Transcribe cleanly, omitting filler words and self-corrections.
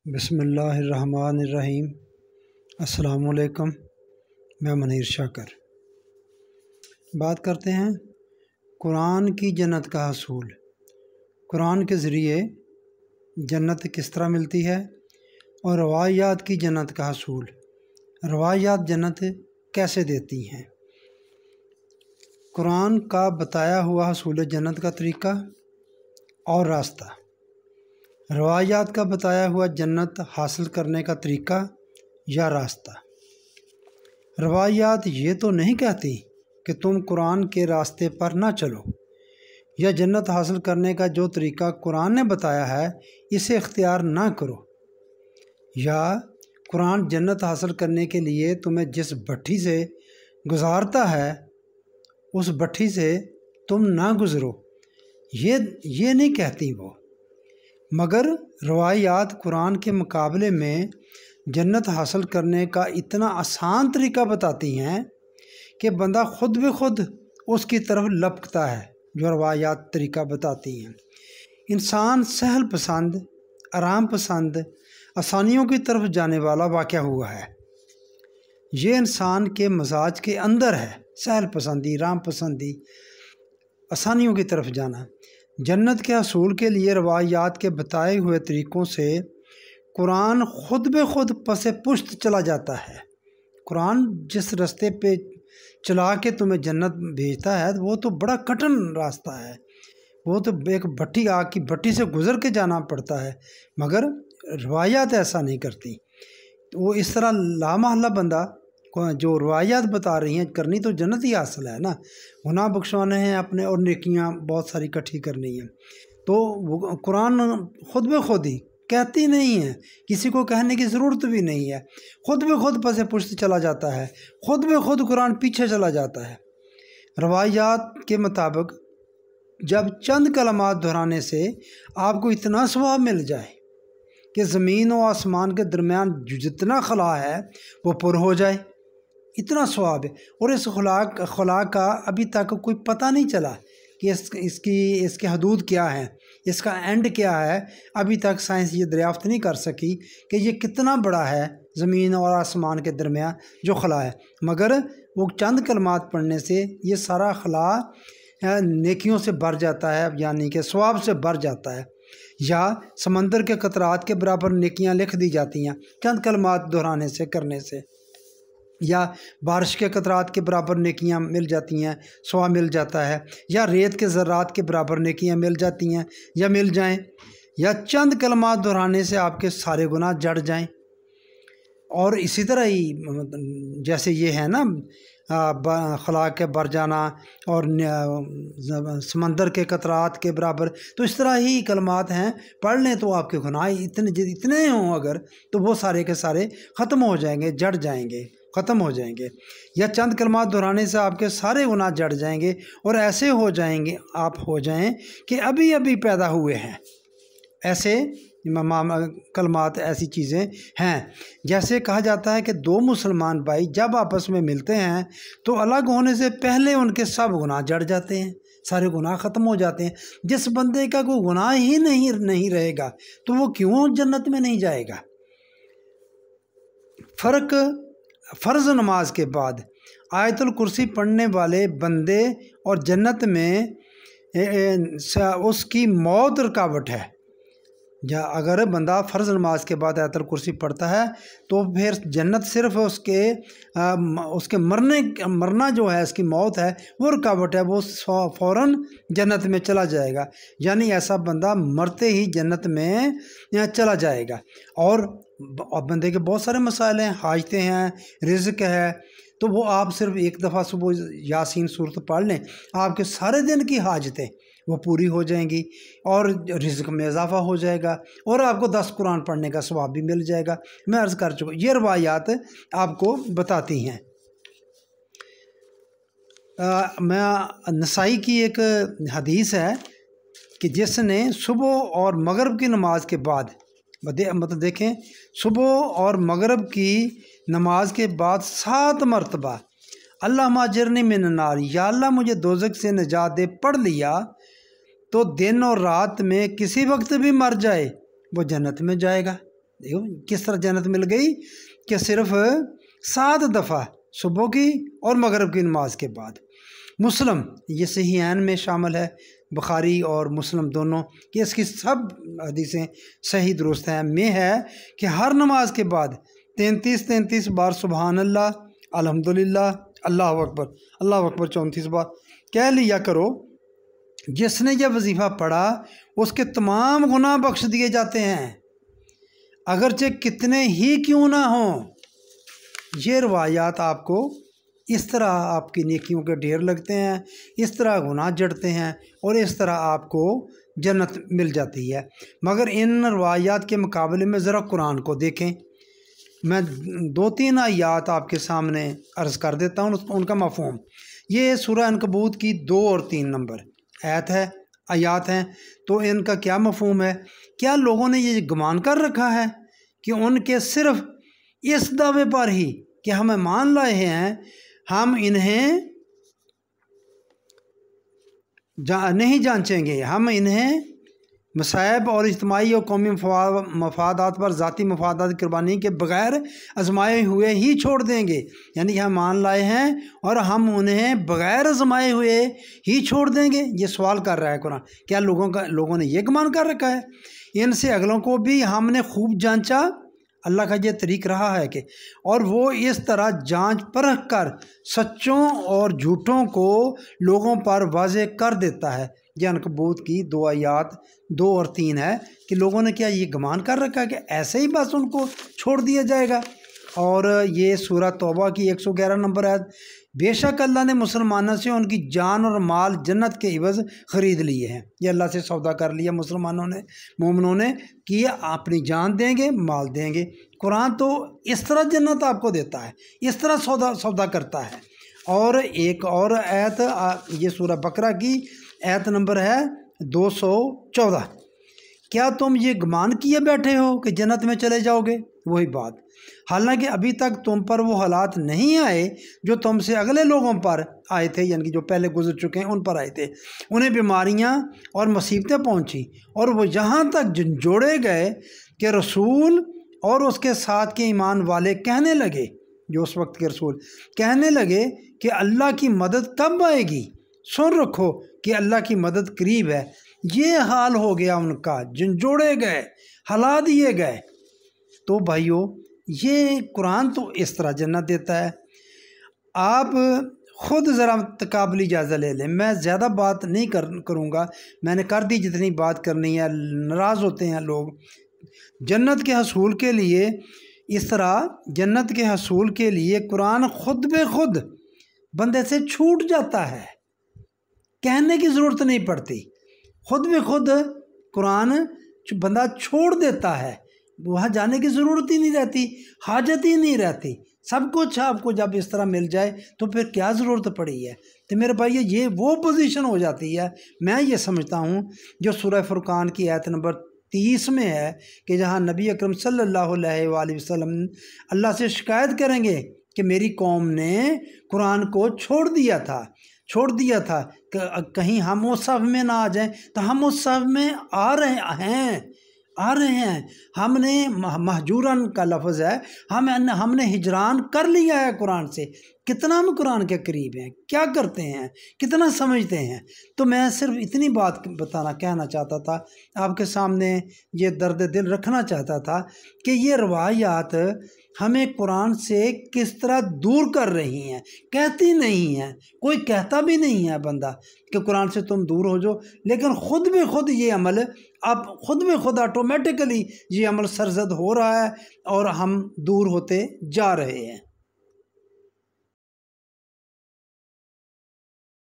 بسم اللہ الرحمن الرحیم۔ السلام علیکم، میں منیر شاکر۔ بات کرتے ہیں قرآن کی جنت کا حصول۔ قرآن کے ذریعے جنت کس طرح ملتی ہے اور روایات کی جنت کا حصول۔ روایات جنت کیسے دیتی ہیں۔ قرآن کا بتایا ہوا حصول جنت کا طریقہ اور راستہ۔ روایات کا بتایا ہوا جنت حاصل کرنے کا طریقہ یا راستہ۔ روایات یہ تو نہیں کہتی کہ تم قرآن کے راستے پر نہ چلو یا جنت حاصل کرنے کا جو طریقہ قرآن نے بتایا ہے اسے اختیار نہ کرو، یا قرآن جنت حاصل کرنے کے لیے تمہیں جس بھٹی سے گزارتا ہے اس بھٹی سے تم نہ گزرو، یہ نہیں کہتی وہ، مگر روایات قرآن کے مقابلے میں جنت حاصل کرنے کا اتنا آسان طریقہ بتاتی ہیں کہ بندہ خود بخود اس کی طرف لپکتا ہے۔ جو روایات طریقہ بتاتی ہیں، انسان سہل پسند، آرام پسند، آسانیوں کی طرف جانے والا واقع ہوا ہے۔ یہ انسان کے مزاج کے اندر ہے، سہل پسندی، آرام پسندی، آسانیوں کی طرف جانا۔ جنت کے حصول کے لیے روایات کے بتائے ہوئے طریقوں سے قرآن خود بخود پس پشت چلا جاتا ہے۔ قرآن جس راستے پہ چلا کے تمہیں جنت بھیجتا ہے وہ تو بڑا کٹن راستہ ہے، وہ تو ایک بھٹی، آگ کی بھٹی سے گزر کے جانا پڑتا ہے، مگر روایات ایسا نہیں کرتی۔ وہ اس طرح لامحالہ بندہ جو روایات بتا رہی ہیں کرنی تو جنت ہی حاصل ہے نا، گناہ بخشوانے ہیں اپنے اور نیکیاں بہت ساری اکٹھی کرنی ہیں، تو وہ قرآن خود بخود ہی کہتی نہیں ہے، کسی کو کہنے کی ضرورت بھی نہیں ہے، خود بخود پس پشت چلا جاتا ہے، خود بخود قرآن پیچھے چلا جاتا ہے۔ روایات کے مطابق جب چند کلمات دہرانے سے آپ کو اتنا ثواب مل جائے کہ زمین و آسمان کے درمیان جتنا خلا ہے وہ پر ہو جائے، اتنا ثواب ہے، اور اس خلا کا ابھی تک کوئی پتہ نہیں چلا کہ اس کے حدود کیا ہیں، اس کا اینڈ کیا ہے۔ ابھی تک سائنس یہ دریافت نہیں کر سکی کہ یہ کتنا بڑا ہے زمین اور آسمان کے درمیان جو خلا ہے، مگر وہ چند کلمات پڑھنے سے یہ سارا خلا نیکیوں سے بھر جاتا ہے، یعنی کہ ثواب سے بھر جاتا ہے، یا سمندر کے قطرات کے برابر نیکیاں لکھ دی جاتی ہیں چند کلمات دہرانے سے، کرنے سے، یا بارش کے قطرات کے برابر نیکیاں مل جاتی ہیں، ثواب مل جاتا ہے، یا ریت کے ذرات کے برابر نیکیاں مل جاتی ہیں یا مل جائیں، یا چند کلمات دہرانے سے آپ کے سارے گناہ جڑ جائیں۔ اور اسی طرح ہی جیسے یہ ہے نا خلا کے بھر جانا اور سمندر کے قطرات کے برابر، تو اس طرح ہی کلمات ہیں، پڑھ لیں تو آپ کے گناہ اتنے ہوں اگر تو وہ سارے کے سارے ختم ہو جائیں گے، جڑ جائیں گے، ختم ہو جائیں گے، یا چند کلمات دہرانے سے آپ کے سارے گناہ جڑ جائیں گے اور ایسے ہو جائیں گے، آپ ہو جائیں کہ ابھی ابھی پیدا ہوئے ہیں۔ ایسے کلمات ایسی چیزیں ہیں، جیسے کہا جاتا ہے کہ دو مسلمان بھائی جب آپس میں ملتے ہیں تو الگ ہونے سے پہلے ان کے سب گناہ جڑ جاتے ہیں، سارے گناہ ختم ہو جاتے ہیں۔ جس بندے کا کوئی گناہ ہی نہیں رہے گا تو وہ کیوں جنت میں نہیں جائے گا۔ فرض نماز کے بعد آیت الکرسی پڑھنے والے بندے اور جنت میں اس کی موت رکاوٹ ہے۔ یا اگر بندہ فرض نماز کے بعد آیت الکرسی پڑھتا ہے تو پھر جنت صرف اس کے مرنا جو ہے، اس کی موت ہے وہ رکاوٹ ہے، وہ فوراً جنت میں چلا جائے گا، یعنی ایسا بندہ مرتے ہی جنت میں چلا جائے گا۔ اور بندے کے بہت سارے مسائل ہیں، حاجتیں ہیں، رزق ہے، تو وہ آپ صرف ایک دفعہ صبح یاسین صورت پڑھ لیں، آپ کے سارے دن کی حاجتیں وہ پوری ہو جائیں گی اور رزق میں اضافہ ہو جائے گا، اور آپ کو 10 قرآن پڑھنے کا ثواب بھی مل جائے گا۔ میں عرض کر چکا، یہ روایات آپ کو بتاتی ہیں۔ نسائی کی ایک حدیث ہے کہ جس نے صبح اور مغرب کی نماز کے بعد، مطلب دیکھیں، صبح اور مغرب کی نماز کے بعد 7 مرتبہ اللہم اجرنی من النار، یا اللہ مجھے دوزخ سے نجات دے، پڑھ لیا تو دن اور رات میں کسی وقت بھی مر جائے وہ جنت میں جائے گا۔ دیکھو کس طرح جنت مل گئی کہ صرف 7 دفعہ صبح کی اور مغرب کی نماز کے بعد۔ مسلم یہ صحیحین میں شامل ہے، بخاری اور مسلم دونوں، کہ اس کی سب حدیثیں صحیح درست ہیں، میں ہے کہ ہر نماز کے بعد 33 بار سبحان اللہ، الحمدللہ، اللہ اکبر 34 بار کہہ لیا کرو۔ جس نے یہ وظیفہ پڑھا اس کے تمام گناہ بخش دیے جاتے ہیں، اگرچہ کتنے ہی کیوں نہ ہوں۔ یہ روایات آپ کو اس طرح آپ کی نیکیوں کے ڈھیر لگتے ہیں، اس طرح گناہ جڑتے ہیں، اور اس طرح آپ کو جنت مل جاتی ہے۔ مگر ان روایات کے مقابلے میں ذرا قرآن کو دیکھیں۔ میں 2-3 آیات آپ کے سامنے عرض کر دیتا ہوں ان کا مفہوم۔ یہ سورہ عنکبوت کی 2 اور 3 نمبر آیات ہیں، تو ان کا کیا مفہوم ہے؟ کیا لوگوں نے یہ گمان کر رکھا ہے کہ ان کے صرف اس دعوے پر ہی کہ ہمیں مان لائے ہیں، ہم انہیں نہیں جانچیں گے، ہم انہیں مصائب اور اجتماعی اور قومی مفادات پر ذاتی مفادات کی قربانی کے بغیر آزمائے ہوئے ہی چھوڑ دیں گے؟ یعنی کہ ہم مان لائے ہیں اور ہم انہیں بغیر آزمائے ہوئے ہی چھوڑ دیں گے؟ یہ سوال کر رہا ہے قرآن۔ کیا لوگوں نے یہ گمان کر رکھا ہے؟ ان سے اگلوں کو بھی ہم نے خوب جانچا۔ اللہ کا یہ طریق رہا ہے کہ اور وہ اس طرح جانچ پرکھ کر سچوں اور جھوٹوں کو لوگوں پر واضح کر دیتا ہے۔ یہ عنکبوت کی 2 آیات 2 اور 3 ہے کہ لوگوں نے کیا یہ گمان کر رکھا ہے کہ ایسے ہی بس ان کو چھوڑ دیا جائے گا۔ اور یہ سورہ توبہ کی 111 نمبر ہے، بے شک اللہ نے مسلمانوں سے ان کی جان اور مال جنت کے عوض خرید لیے ہیں۔ یہ اللہ سے سودا کر لیا مسلمانوں نے، مومنوں نے، کہ یہ اپنی جان دیں گے، مال دیں گے۔ قرآن تو اس طرح جنت آپ کو دیتا ہے، اس طرح سودا کرتا ہے۔ اور ایک اور آیت، یہ سورہ بقرہ کی آیت نمبر ہے 214، کیا تم یہ گمان کیے بیٹھے ہو کہ جنت میں چلے جاؤ گے؟ وہی بات، حالانکہ ابھی تک تم پر وہ حالات نہیں آئے جو تم سے اگلے لوگوں پر آئے تھے، یعنی کہ جو پہلے گزر چکے ہیں ان پر آئے تھے۔ انہیں بیماریاں اور مصیبتیں پہنچی اور وہ یہاں تک جھنجھوڑے گئے کہ رسول اور اس کے ساتھ کے ایمان والے کہنے لگے، جو اس وقت کے رسول کہنے لگے کہ اللہ کی مدد کب آئے گی؟ سن رکھو کہ اللہ کی مدد قریب ہے۔ یہ حال ہو گیا ان کا، جھنجھوڑے گئے، ہلا دیے گئے۔ تو بھائیو، یہ قرآن تو اس طرح جنت دیتا ہے۔ آپ خود ذرا تقابلی جائزہ لے لیں، میں زیادہ بات نہیں کروں گا، میں نے کر دی جتنی بات کرنی ہے۔ ناراض ہوتے ہیں لوگ جنت کے حصول کے لیے، اس طرح جنت کے حصول کے لیے قرآن خود بے خود بندے سے چھوٹ جاتا ہے، کہنے کی ضرورت نہیں پڑتی، خود بے خود قرآن بندہ چھوڑ دیتا ہے، وہاں جانے کی ضرورت ہی نہیں رہتی، حاجت ہی نہیں رہتی۔ سب کچھ آپ کو جب اس طرح مل جائے تو پھر کیا ضرورت پڑی ہے؟ تو میرے بھائی یہ وہ پوزیشن ہو جاتی ہے، میں یہ سمجھتا ہوں، جو سورہ فرقان کی آیت نمبر 30 میں ہے، کہ جہاں نبی اکرم صلی اللہ علیہ وآلہ وسلم اللہ سے شکایت کریں گے کہ میری قوم نے قرآن کو چھوڑ دیا تھا کہ کہیں ہم اس صف میں نہ آ جائیں، تو ہم اس صف میں آ رہے ہیں۔ ہم نے مہجورن کا لفظ ہے، ہم نے ہجران کر لیا ہے قرآن سے۔ کتنا ہم قرآن کے قریب ہیں، کیا کرتے ہیں، کتنا سمجھتے ہیں؟ تو میں صرف اتنی بات کہنا چاہتا تھا آپ کے سامنے، یہ درد دل رکھنا چاہتا تھا کہ یہ روایات ہمیں قرآن سے کس طرح دور کر رہی ہیں، کہتی نہیں ہیں، کوئی کہتا بھی نہیں ہے بندہ کہ قرآن سے تم دور ہو جاؤ، لیکن خود بے خود یہ عمل، اب خود بے خود آٹومیٹکلی یہ عمل سرزد ہو رہا ہے اور ہم دور ہوتے جا رہے ہیں۔